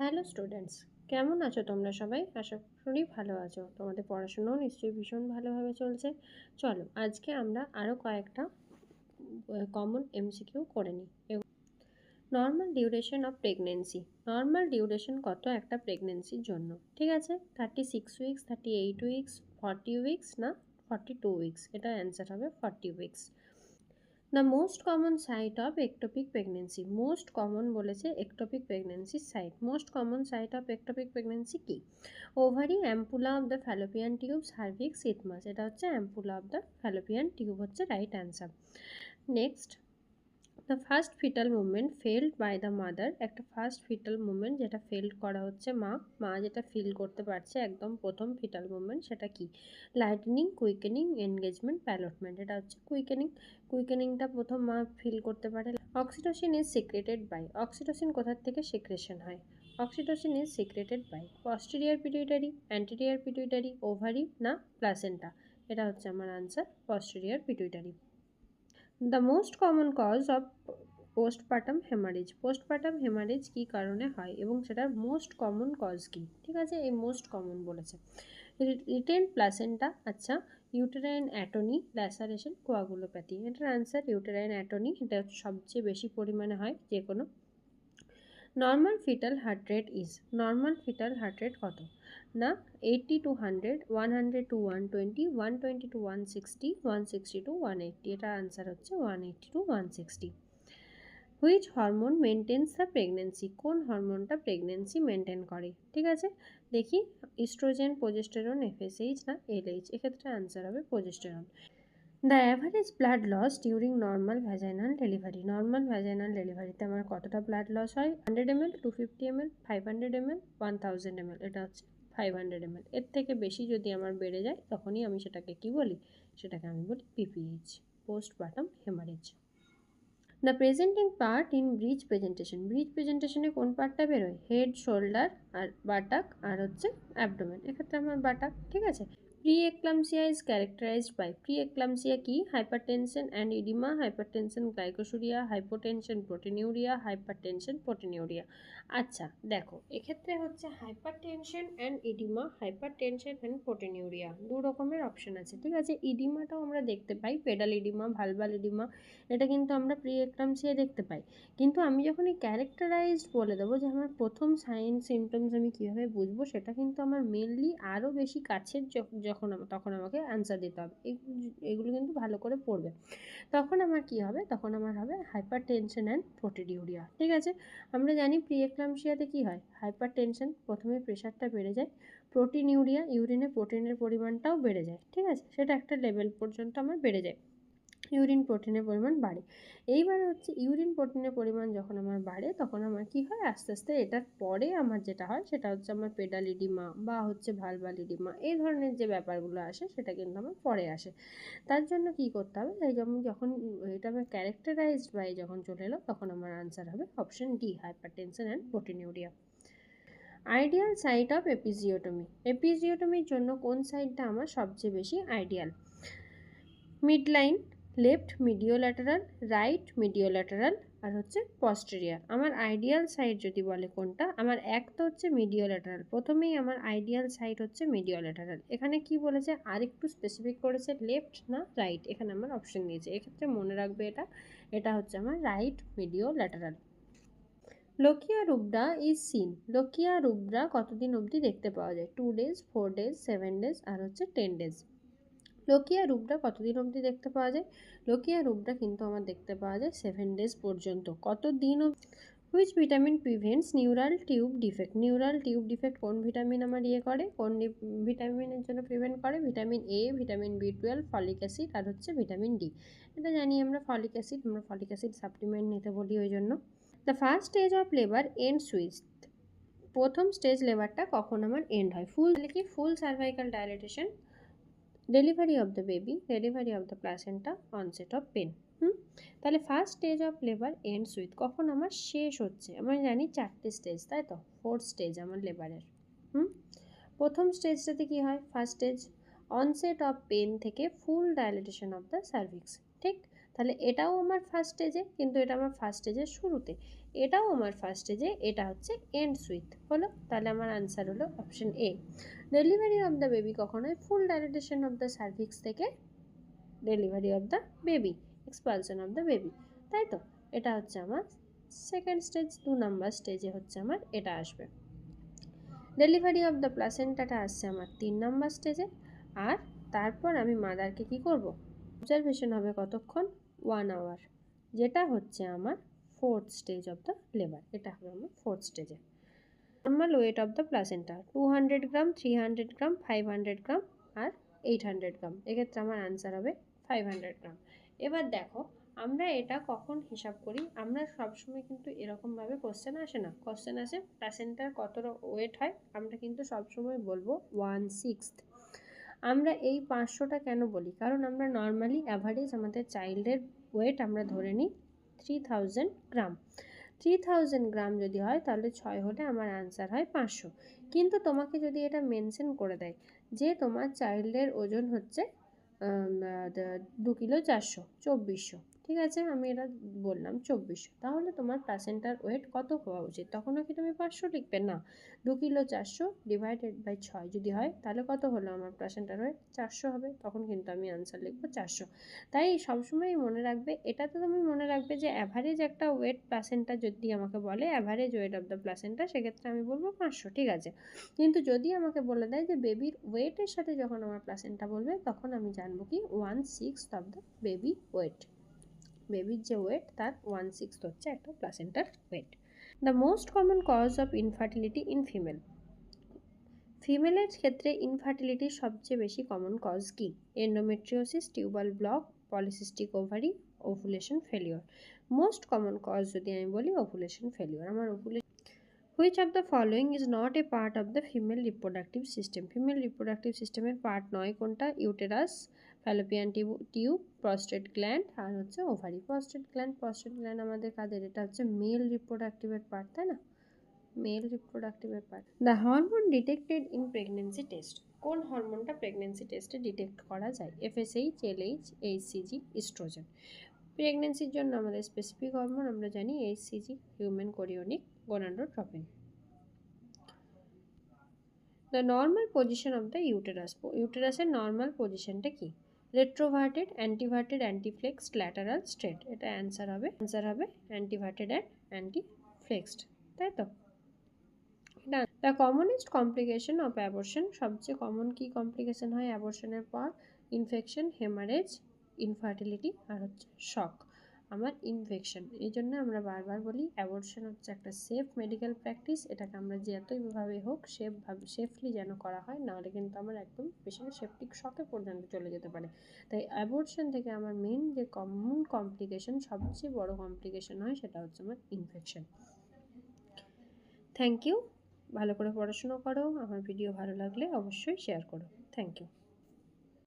Hello students, কেমন আছো তোমরা সবাই? আশা করি ভালো আছো। তোমাদের পড়াশোনাও নিশ্চয়ই ভীষণ ভালোভাবে চলছে। চলো আজকে আমরা আরও কয়েকটা কমন এমসিকিউ করে নিই। Normal duration of pregnancy. Normal duration কত একটা প্রেগনেন্সির জন্য? ঠিক আছে, 36 উইক্স, 38 উইক্স, 40 উইক্স না 42 উইক্স? এটা অ্যান্সার হবে 40 weeks. The most common site of ectopic pregnancy. Most common বলেছে একটোপিক প্রেগনেন্সির সাইট। Most common site of ectopic pregnancy কি? Ovary, ampulla of the fallopian tube, cervix, isthmus. এটা হচ্ছে ampulla of the fallopian tube হচ্ছে right answer. Next, the first fetal movement felt by the mother. একটা first fetal movement যেটা felt করা হচ্ছে মা যেটা ফিল করতে পারছে একদম প্রথম ফিটাল মুভমেন্ট, সেটা কি? Lightning, quickening, engagement, ballottement. এটা হচ্ছে কুইকেনিং। কুইকেনিংটা প্রথম মা ফিল করতে পারে। Oxytocin is secreted by. Oxytocin কোথার থেকে সিক্রেশন হয়? Oxytocin is secreted by posterior pituitary, anterior pituitary, ovary না প্লাসেন্টা? এটা হচ্ছে আমার answer, posterior pituitary. The most common cause of postpartum haemorrhage. Postpartum haemorrhage কী কারণে হয় এবং সেটার মোস্ট কমন কজ কী? ঠিক আছে, এই মোস্ট কমন বলেছে। রিটেন প্লাসেন্টা, আচ্ছা, ইউটেরাইন অ্যাটনি, ল্যাসারেশন, কোয়াগুলোপ্যাথি। এটার আনসার ইউটেরাইন অ্যাটনি। এটা সবচেয়ে বেশি পরিমাণে হয় যে কোনো। Normal fetal heart rate is. Normal fetal heart rate কত? না 80 to 100, 100 to 120, 120 to 160, 160 to 180। এটা আনসার হচ্ছে 180 to 160। Which hormone maintains the pregnancy. কোন হরমোনটা প্রেগনেন্সি মেনটেন করে? ঠিক আছে, দেখি ইস্ট্রোজেন, প্রোজেস্টেরন, এফএসএইচ না এলএইচ? এক্ষেত্রে আনসার হবে progesterone. The average blood loss during normal vaginal delivery. Normal vaginal ডেলিভারিতে আমার কতটা ব্লাড লস হয়? 100 ml, 250 ml, 500 ml, 1000 ml। এটা হচ্ছে 500 ml। এর থেকে বেশি যদি আমার বেড়ে যায় তখনই আমি সেটাকে কি বলি? সেটাকে আমি বলি PPH, postpartum haemorrhage. The presenting part in breech presentation. Breech প্রেজেন্টেশনে কোন পার্টটা বেরোয়? হেড, শোল্ডার আর বাটাক আর হচ্ছে অ্যাবডোমেন। এক্ষেত্রে আমার বাটাক। ঠিক আছে। Pre-eclampsia is characterised by. Pre-eclampsia কি? Hypertension and oedema, hypertension glycosuria, hypotension proteinuria, hypertension proteinuria. আচ্ছা দেখো, এক্ষেত্রে হচ্ছে hypertension and oedema, hypertension and proteinuria দু রকমের অপশন আছে। ঠিক আছে, ইডিমাটাও আমরা দেখতে পাই, পেডাল ইডিমা, ভালভাল ইডিমা। এটা কিন্তু আমরা প্রি-এক্লাম্পসিয়া দেখতে পাই। কিন্তু আমি যখন এই ক্যারেক্টারাইজড বলে দেবো যে আমার প্রথম সাইন সিমটমস আমি কীভাবে বুঝবো, সেটা কিন্তু আমার মেনলি আরও বেশি কাছের তখন আমাকে অ্যান্সার দিতে হবে। এগুলো কিন্তু ভালো করে পড়বে। তখন আমার কি হবে? তখন আমার হবে হাইপার টেনশন অ্যান্ড প্রোটিডিউরিয়া। ঠিক আছে, আমরা জানি প্রি-এক্লাম্পসিয়াতে কী হয়? হাইপার টেনশন, প্রথমে প্রেশারটা বেড়ে যায়। প্রোটিনিউরিয়া, ইউরিনে প্রোটিনের পরিমাণটাও বেড়ে যায়। ঠিক আছে, সেটা একটা লেভেল পর্যন্ত আমার বেড়ে যায়, ইউরিন প্রোটিনের পরিমাণ বাড়ে। এইবারে হচ্ছে ইউরিন প্রোটিনের পরিমাণ যখন আমার বাড়ে তখন আমার কি হয়? আস্তে আস্তে এটার পরে আমার যেটা হয় সেটা হচ্ছে আমার পেডাল ইডিমা বা হচ্ছে ভালভাল ইডিমা, এই ধরনের যে ব্যাপারগুলো আসে সেটা কিন্তু আমার পরে আসে। তার জন্য কি করতে হবে? তাই যেমন যখন এটা আমার ক্যারেক্টারাইজড বাই যখন চলে এলো তখন আমার আনসার হবে option D, hypertension and proteinuria. Ideal site of episiotomy. এপিজিওটমির জন্য কোন সাইডটা আমার সবচেয়ে বেশি ideal? Mid line, left mediolateral, right mediolateral আর হচ্ছে পস্টেরিয়ার। আমার আইডিয়াল সাইড যদি বলে কোনটা, আমার এক তো হচ্ছে মিডিওল্যাটারাল। প্রথমেই আমার আইডিয়াল সাইড হচ্ছে মিডিওল্যাটারাল। এখানে কি বলেছে আর একটু স্পেসিফিক করেছে, লেফট না রাইট? এখানে আমার অপশন দিয়েছে, এক্ষেত্রে মনে রাখবে এটা হচ্ছে আমার right mediolateral. Lochia rubra is seen. Lochia rubra কতদিন অবধি দেখতে পাওয়া যায়? 2 days, 4 days, 7 days আর হচ্ছে 10 days। লোকিয়া রুব্রা কতদিন অবধি দেখতে পাওয়া যায়? লোকিয়া রুব্রা কিন্তু আমার দেখতে পাওয়া যায় 7 days পর্যন্ত। কতদিন? Which vitamin prevents neural tube defect. Neural tube defect কোন ভিটামিন আমার করে? কোন ভিটামিনের জন্য প্রিভেন্ট করে? ভিটামিন এ, ভিটামিন বি12, ফলিক অ্যাসিড আর হচ্ছে ভিটামিন ডি। এটা জানি আমরা ফলিক অ্যাসিড, আমরা ফলিক অ্যাসিড সাপ্লিমেন্ট নিতে বলি ওই জন্য। The first stage of labour ends with. প্রথম স্টেজ লেবারটা কখন আমার এন্ড হয়? Full cervical dilatation, delivery of the baby, delivery of the placenta, onset of pain. তাহলে first stage of labour ends with কখন আমার শেষ হচ্ছে? আমরা জানি 4টে স্টেজ, তাই তো? 4th স্টেজ আমার লেবারের। প্রথম স্টেজটাতে কি হয়? First stage onset of pain থেকে full dilatation of the cervix. ঠিক, তাহলে এটাও আমার ফার্স্ট স্টেজে, কিন্তু এটা আমার ফার্স্ট স্টেজের শুরুতে, এটাও আমার ফার্স্ট স্টেজে, এটা হচ্ছে এন্ডস উইথ হলো। তাহলে আমার আনসার হলো option A. Delivery of the baby কখনোই ফুল ডাইলেটেশন অফ দ্য সার্ভিক্স থেকে delivery of the baby, expulsion of the baby, তাই তো? এটা হচ্ছে আমার সেকেন্ড স্টেজ, 2 নাম্বার স্টেজে হচ্ছে আমার এটা আসবে। ডেলিভারি অফ দ্য প্লাসেন্টাটা আসছে আমার 3 নাম্বার স্টেজে। আর তারপর আমি মাদারকে কি করব, অবজারভেশন হবে কতক্ষণ, 1 আওয়ার, যেটা হচ্ছে আমার fourth stage of the labour. এটা হবে আমার ফোর্থ স্টেজে। Normal weight of the placenta 200 গ্রাম, 300 গ্রাম, 500 গ্রাম আর 800 গ্রাম। এক্ষেত্রে আমার আনসার হবে 500 গ্রাম। এবার দেখো আমরা এটা কখন হিসাব করি, আমরা সবসময় কিন্তু এরকমভাবে কোশ্চেন আসে না, কোশ্চেন আসে প্লাসেন্টার কত ওয়েট হয়, আমরা কিন্তু সবসময় বলবো 1/6। আমরা এই 500টা কেন বলি, কারণ আমরা নর্মালি অ্যাভারেজ আমাদের চাইল্ডের ওয়েট আমরা ধরে নিই 3000 গ্রাম। 3000 গ্রাম যদি হয় তাহলে 6 হলে আমার আনসার হয় 500। কিন্তু তোমাকে যদি এটা মেনশন করে দেয় যে তোমার চাইল্ডের ওজন হচ্ছে 2 কিলো 400, 2400, ঠিক আছে, আমি এটা বললাম 2400, তাহলে তোমার প্লাসেন্টার ওয়েট কত হওয়া উচিত? তখনও কি তুমি 500 লিখবে না, 2 কিলো 400 ডিভাইডেড বাই 6 যদি হয় তাহলে কত হলো আমার প্লাসেন্টার ওয়েট? 400 হবে, তখন কিন্তু আমি আনসার লিখবো 400। তাই সবসময় মনে রাখবে, এটা তো তুমি মনে রাখবে যে অ্যাভারেজ একটা ওয়েট প্লাসেন্টা যদি আমাকে বলে average weight of the placenta, সেক্ষেত্রে আমি বলবো 500, ঠিক আছে। কিন্তু যদি আমাকে বলে দেয় যে বেবির ওয়েটের সাথে যখন আমার প্লাসেন্টা বলবে, তখন আমি জানবো কি 1/6 অফ দ্য বেবি ওয়েট, বেবির যে ওয়েট তার 1/6 হচ্ছে একটা প্লাসেন্টার weight. The most common cause of infertility in female. ফিমেলের ক্ষেত্রে ইনফার্টিলিটির সবচেয়ে বেশি কমন কজ কি? Endometriosis, tubal block, polycystic ovary, ovulation failure. Most common cause যদি আমি বলি ওভুলেশন ফেলিওর। আমার which of the following is not a part of the female reproductive system. Female reproductive সিস্টেমের পার্ট নয় কোনটা? Uterus, fallopian tube, prostate gland আর হচ্ছে ovary. Prostate gland আমাদের কাদের? এটা হচ্ছে মেল রিপ্রোডাক্টিভের পার্ট, তাই না? মেল রিপ্রোডাক্টিভের part. The hormone detected in pregnancy test. কোন হরমোনটা প্রেগনেন্সি টেস্টে ডিটেক্ট করা যায়? FSH, LH, HCG, oestrogen. প্রেগনেন্সির জন্য আমাদের স্পেসিফিক হরমোন আমরা জানি HCG, human chorionic gonadotropin. The normal position of the uterus. ইউটেরাসের নর্মাল পজিশনটা কি? Retroverted, anteverted, anteflexed, lateral, straight. এটা অ্যান্সার হবে অ্যান্টিভার্টেড অ্যান্ড অ্যান্টিফ্লেক্সড, তাই তো? The commonest complication of abortion. সবচেয়ে কমন কি কমপ্লিকেশন হয় অ্যাবর্শনের পর? ইনফেকশন, হেমারেজ, ইনফার্টিলিটি আর হচ্ছে শক। আমার ইনফেকশন। এই জন্য আমরা বারবার বলি অ্যাবর্শন হচ্ছে একটা সেফ মেডিকেল প্র্যাকটিস, এটাকে আমরা যতইভাবে হোক সেফলি যেন করা হয়, নাহলে কিন্তু আমার একদম পেশেন্ট সেপটিক শকে পর্যন্ত চলে যেতে পারে। তাই অ্যাবর্শন থেকে আমার মেন যে কমন কমপ্লিকেশন, সবচেয়ে বড় কমপ্লিকেশন হয়, সেটা হচ্ছে আমার ইনফেকশন। Thank you. ভালো করে পড়াশুনো করো। আমার ভিডিও ভালো লাগলে অবশ্যই শেয়ার করো। Thank you.